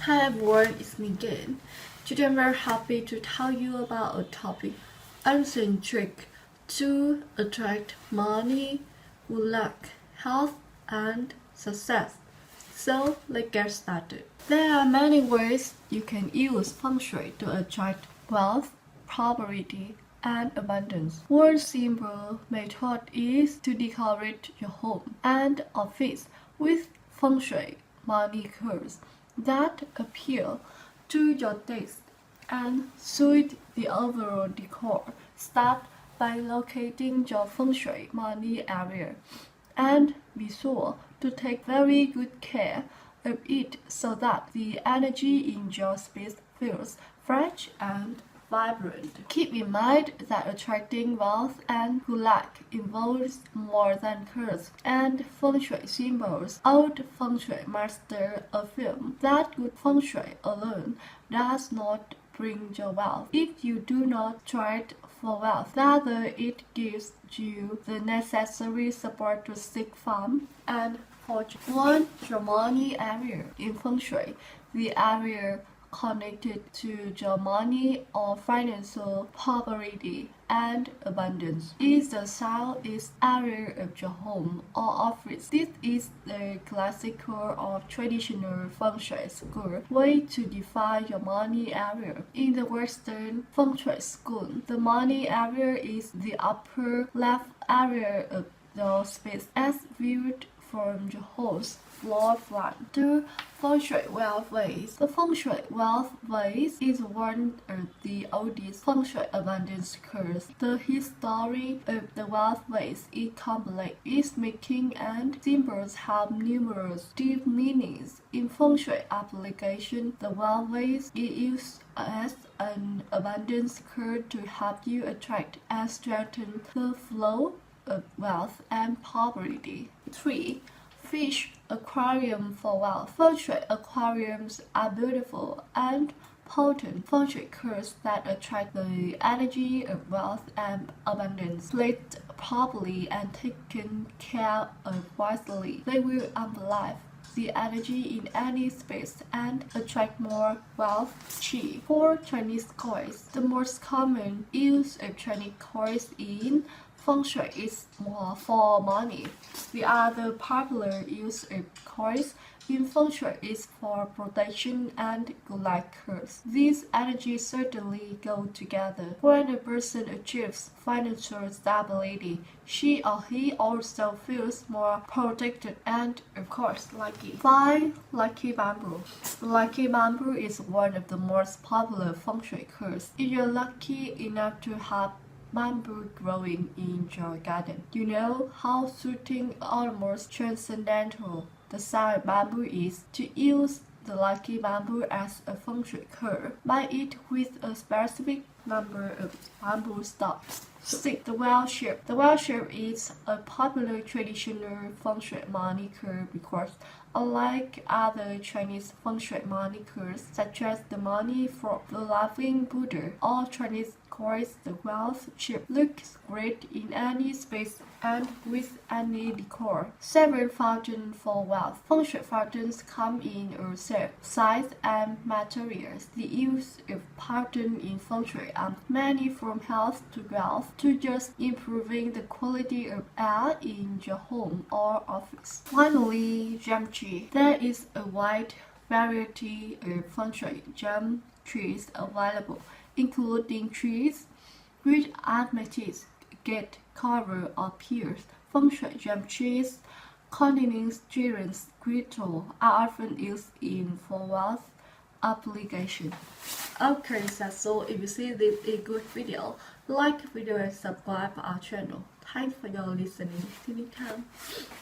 Hi everyone, it's me again. Today I'm very happy to tell you about a topic, ancient trick to attract money, good luck, health, and success. So let's get started. There are many ways you can use Feng Shui to attract wealth, prosperity, and abundance. One simple method is to decorate your home and office with Feng Shui money curves that appeal to your taste and suit the overall decor. Start by locating your Feng Shui money area and be sure to take very good care of it so that the energy in your space feels fresh and vibrant. Keep in mind that attracting wealth and good luck involves more than curves and Feng Shui symbols. Old Feng Shui master affirm that good Feng Shui alone does not bring you wealth if you do not try for wealth. Rather, it gives you the necessary support to seek fame and fortune. 1. Your money area. In Feng Shui, the area connected to your money or financial prosperity and abundance is the southeast area of your home or office. This is the classical or traditional Feng Shui school way to define your money area. In the Western Feng Shui school, the money area is the upper left area of the space as viewed from your house floor plan. 2. Feng Shui Wealth Vase. The Feng Shui Wealth Vase is one of the oldest Feng Shui abundance curves. The history of the wealth vase is complex. Its making and symbols have numerous deep meanings. In Feng Shui application, the wealth vase is used as an abundance curve to help you attract and strengthen the flow of wealth and prosperity. 3. Fish aquarium for wealth. Feng Shui aquariums are beautiful and potent Feng Shui curves that attract the energy of wealth and abundance. Placed properly and taken care of wisely, they will amplify the energy in any space and attract more wealth. 4. Chinese coins. The most common use of Chinese coins in Feng Shui is more for money. The other popular use of coins in Feng Shui is for protection and good luck curves. These energies certainly go together. When a person achieves financial stability, she or he also feels more protected and, of course, lucky. 5. Lucky bamboo. Lucky bamboo is one of the most popular Feng Shui curves. If you're lucky enough to have bamboo growing in your garden, you know how soothing, almost transcendental the sound of bamboo is. To use the lucky bamboo as a Feng Shui curve, buy it with a specific number of bamboo stalks. 6. The well shape. The well shape is a popular traditional Feng Shui money curve because, unlike other Chinese Feng Shui money curves, such as the money from the laughing Buddha or Chinese coins, the wealth shape looks great in any space and with any decor. 7. Fountain for wealth. Feng Shui fountains come in all shapes, size, and materials. The use of fountain in Feng Shui are many, from health to wealth to just improving the quality of air in your home or office. Finally, gem tree. There is a wide variety of Feng Shui gem trees available, including trees which amethyst, get cover or pierce. Feng Shui gem trees containing students' crystal are often used in for wealth application. Okay, that's all. If you see this a good video, like the video and subscribe our channel. Thanks for your listening. See you next time.